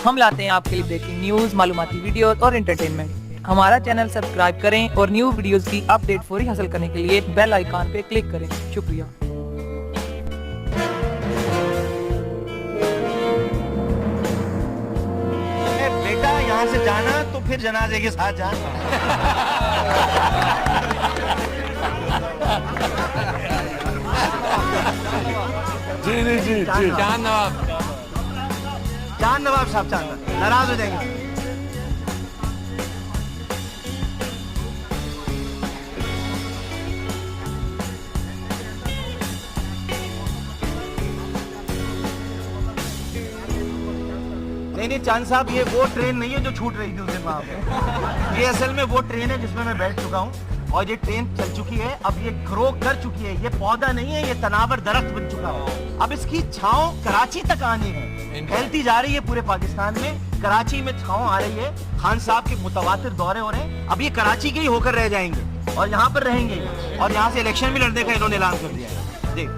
हम लाते हैं आपके लिए ब्रेकिंग न्यूज, मालूमाती वीडियो और एंटरटेनमेंट। हमारा चैनल सब्सक्राइब करें और न्यू वीडियोस की अपडेट फौरी हासिल करने के लिए बेल आइकॉन पे क्लिक करें। शुक्रिया। बेटा यहाँ से जाना तो फिर जनाजे के साथ जाना। जी चांद नवाब साहब नाराज हो जाएंगे। नहीं चांद साहब, ये वो ट्रेन नहीं है जो छूट रही थी उस दिन वहां पे। ये असल में वो ट्रेन है जिसमें मैं बैठ चुका हूँ और ये ट्रेन चल चुकी है। अब ये ग्रो कर चुकी है। ये पौधा नहीं है, ये तनावर दरख्त बन चुका है। अब इसकी छांव कराची तक आनी है, फैलती जा रही है पूरे पाकिस्तान में। कराची में छांव आ रही है। खान साहब के मुतवातिर दौरे हो रहे हैं। अब ये कराची के ही होकर रह जाएंगे और यहाँ पर रहेंगे और यहाँ से इलेक्शन भी लड़ने का इन्होंने ऐलान कर दिया है। देख